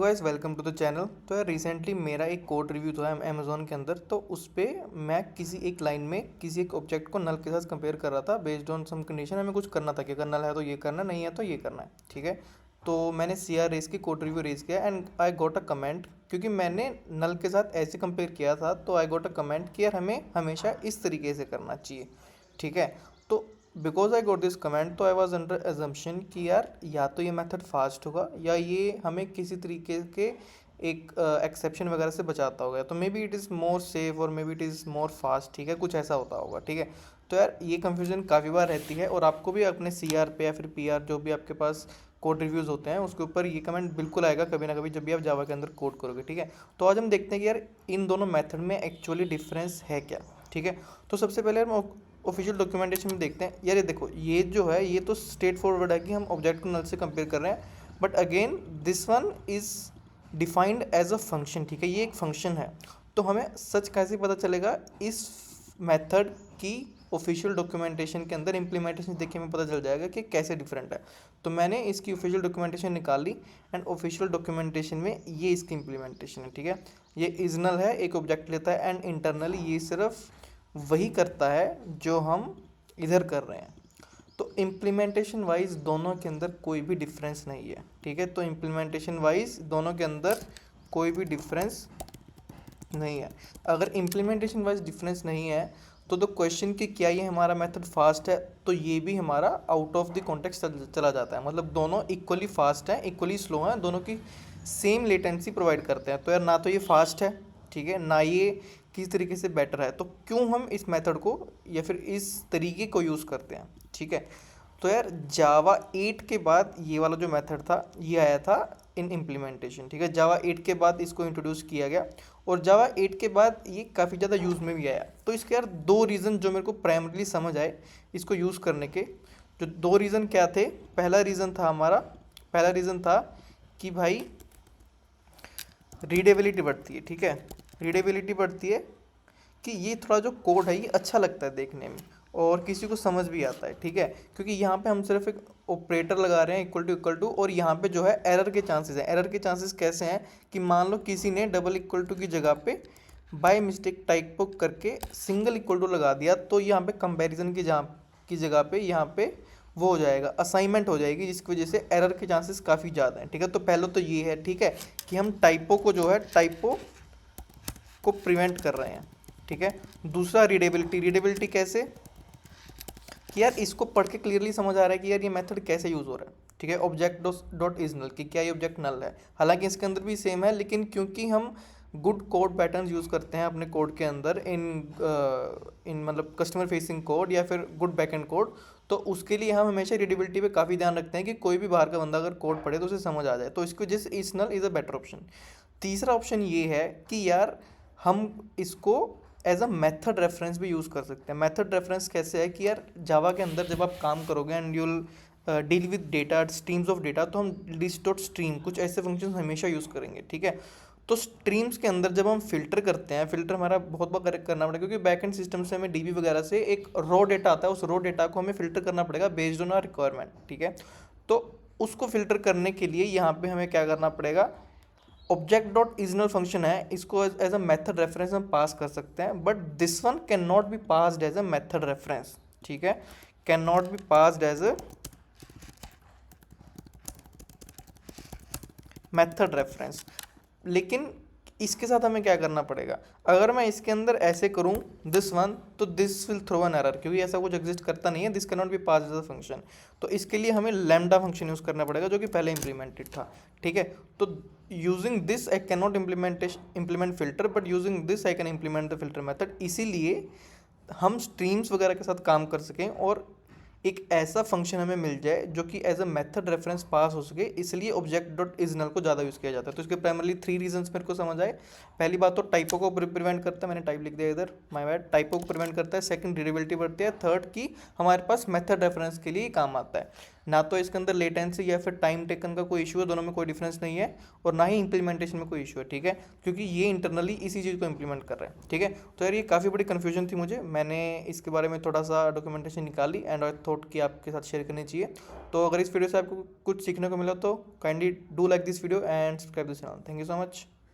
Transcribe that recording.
Guys welcome to the channel. तो यार recently मेरा एक कोड रिव्यू था अमेजोन के अंदर। तो उस पर मैं किसी एक लाइन में किसी एक ऑब्जेक्ट को नल के साथ कंपेयर कर रहा था बेस्ड ऑन सम कंडीशन। हमें कुछ करना था कि अगर नल है तो ये करना, नहीं है तो ये करना है, ठीक है। तो मैंने सी आर रेस की कोड रिव्यू रेस किया and I got a comment, क्योंकि मैंने नल के साथ ऐसे कंपेयर किया था। तो आई गॉट अ कमेंट कि यार हमें हमेशा इस तरीके से करना चाहिए, ठीक है। तो because I got this comment, तो आई वॉज अंडर एजम्पशन कि यार या तो ये मेथड फास्ट होगा या ये हमें किसी तरीके के एक एक्सेप्शन वगैरह से बचाता होगा। तो may be it is more safe और may be it is more fast, ठीक है, कुछ ऐसा होता होगा, ठीक है। तो यार ये कन्फ्यूजन काफ़ी बार रहती है और आपको भी अपने सी आर पे या फिर पी आर जो भी आपके पास कोड रिव्यूज़ होते हैं उसके ऊपर ये कमेंट बिल्कुल आएगा कभी ना कभी जब भी आप जावा के अंदर कोड करोगे, ठीक है। तो आज हम देखते हैं कि यार इन दोनों मेथड में एक्चुअली डिफरेंस है क्या, ठीक है। तो सबसे पहले हम ऑफिशियल डॉक्यूमेंटेशन में देखते हैं। यार ये देखो, ये जो है ये तो स्ट्रेट फॉरवर्ड है कि हम ऑब्जेक्ट को नल से कंपेयर कर रहे हैं, but again this one is defined as a function, ठीक है। ये एक फंक्शन है। तो हमें सच कैसे पता चलेगा? इस मेथड की ऑफिशियल डॉक्यूमेंटेशन के अंदर इम्प्लीमेंटेशन देख के हमें पता चल जाएगा कि कैसे डिफरेंट है। तो मैंने इसकी ऑफिशियल डॉक्यूमेंटेशन निकाल ली एंड ऑफिशियल डॉक्यूमेंटेशन में ये इसकी इम्प्लीमेंटेशन है, ठीक है। ये इजनल है, एक ऑब्जेक्ट लेता है एंड इंटरनली ये सिर्फ वही करता है जो हम इधर कर रहे हैं। तो इम्प्लीमेंटेशन वाइज दोनों के अंदर कोई भी डिफरेंस नहीं है, ठीक है। तो इम्प्लीमेंटेशन वाइज दोनों के अंदर कोई भी डिफरेंस नहीं है। अगर इम्प्लीमेंटेशन वाइज डिफरेंस नहीं है तो द क्वेश्चन कि क्या ये हमारा मेथड फास्ट है, तो ये भी हमारा आउट ऑफ द कॉन्टेक्स्ट चला जाता है। मतलब दोनों इक्वली फास्ट हैं, इक्वली स्लो हैं, दोनों की सेम लेटेंसी प्रोवाइड करते हैं। तो यार ना तो ये फास्ट है, ठीक है, ना ये किस तरीके से बेटर है। तो क्यों हम इस मेथड को या फिर इस तरीके को यूज़ करते हैं, ठीक है। तो यार जावा 8 के बाद ये वाला जो मेथड था ये आया था इन इम्प्लीमेंटेशन, ठीक है। जावा 8 के बाद इसको इंट्रोड्यूस किया गया और जावा 8 के बाद ये काफ़ी ज़्यादा यूज़ में भी आया। तो इसके यार दो रीज़न जो मेरे को प्राइमरीली समझ आए इसको यूज़ करने के, जो दो रीज़न क्या थे। पहला रीज़न था कि भाई रीडेबिलिटी बढ़ती है, ठीक है। रीडेबिलिटी बढ़ती है कि ये थोड़ा जो कोड है ये अच्छा लगता है देखने में और किसी को समझ भी आता है, ठीक है। क्योंकि यहाँ पे हम सिर्फ एक ऑपरेटर लगा रहे हैं इक्वल टू और यहाँ पे जो है एरर के चांसेस हैं। एरर के चांसेस कैसे हैं कि मान लो किसी ने डबल इक्वल टू की जगह पे बाय मिस्टेक टाइप करके सिंगल इक्वल टू लगा दिया, तो यहाँ पे कंपैरिजन की जगह पे यहाँ पे वो हो जाएगा, असाइनमेंट हो जाएगी, जिसकी वजह से एरर के चांसेस काफ़ी ज़्यादा हैं, ठीक है। तो पहले तो ये है, ठीक है, कि हम टाइपो को प्रिवेंट कर रहे हैं, ठीक है। दूसरा रीडेबिलिटी कैसे कि यार इसको पढ़ के क्लियरली समझ आ रहा है कि यार ये मेथड कैसे यूज़ हो रहा है, ठीक है। ऑब्जेक्ट डॉट इज नल कि क्या ये ऑब्जेक्ट नल है। हालांकि इसके अंदर भी सेम है, लेकिन क्योंकि हम गुड कोड पैटर्न यूज़ करते हैं अपने कोड के अंदर इन मतलब कस्टमर फेसिंग कोड या फिर गुड बैकएंड कोड, तो उसके लिए हम हमेशा रीडेबिलिटी पे काफ़ी ध्यान रखते हैं कि कोई भी बाहर का बंदा अगर कोड पढ़े तो उसे समझ आ जाए। तो इसकी वजह से is null is a better option. तीसरा ऑप्शन ये है कि यार हम इसको एज अ मेथड रेफरेंस भी यूज़ कर सकते हैं। मेथड रेफरेंस कैसे है कि यार जावा के अंदर जब आप काम करोगे and you'll deal with data, streams of data, तो हम लिस्ट डॉट स्ट्रीम कुछ ऐसे फंक्शन हमेशा यूज़ करेंगे, ठीक है। तो स्ट्रीम्स के अंदर जब हम फिल्टर करते हैं, फिल्टर हमारा बहुत बार करेक्ट करना पड़ेगा क्योंकि बैक एंड सिस्टम से हमें डीबी वगैरह से एक रॉ डेटा आता है, उस रॉ डेटा को हमें फिल्टर करना पड़ेगा बेस्ड ऑन आवर रिक्वायरमेंट, ठीक है। तो उसको फिल्टर करने के लिए यहाँ पे हमें क्या करना पड़ेगा, ऑब्जेक्ट डॉट इजनल फंक्शन है, इसको एज अ मेथड रेफरेंस हम पास कर सकते हैं, but this one can not be passed as a method reference, ठीक है, can not be passed as a method reference. लेकिन इसके साथ हमें क्या करना पड़ेगा, अगर मैं इसके अंदर ऐसे करूं दिस वन, तो this will throw an error क्योंकि ऐसा कुछ एग्जिस्ट करता नहीं है, this can not be pass as a function. तो इसके लिए हमें लैम्डा फंक्शन यूज़ करना पड़ेगा जो कि पहले इंप्लीमेंटेड था, ठीक है। तो using this I can not implement filter, but using this I can implement the filter method. इसीलिए हम स्ट्रीम्स वगैरह के साथ काम कर सकें और एक ऐसा फंक्शन हमें मिल जाए जो कि एज अ मेथड रेफरेंस पास हो सके, इसलिए ऑब्जेक्ट डॉट इज नल को ज़्यादा यूज़ किया जाता है। तो इसके प्राइमरली 3 रीजंस मेरे को समझ आए। पहली बात तो टाइपो को प्रिवेंट करता है, मैंने टाइप लिख दिया इधर, माय बैड, टाइपो को प्रिवेंट करता है। सेकंड रीडेबिलिटी बढ़ती है। थर्ड की हमारे पास मेथड रेफरेंस के लिए काम आता है। ना तो इसके अंदर लेटेंसी या फिर टाइम टेकन का कोई इशू है, दोनों में कोई डिफरेंस नहीं है, और ना ही इंप्लीमेंटेशन में कोई इशू है, ठीक है, क्योंकि ये इंटरनली इसी चीज़ को इंप्लीमेंट कर रहे हैं, ठीक है। तो यार ये काफ़ी बड़ी कन्फ्यूजन थी मुझे, मैंने इसके बारे में थोड़ा सा डॉक्यूमेंटेशन निकाली एंड आई थॉट कि आपके साथ शेयर करनी चाहिए। तो अगर इस वीडियो से आपको कुछ सीखने को मिला तो kindly do like this video and subscribe this channel. Thank you so much.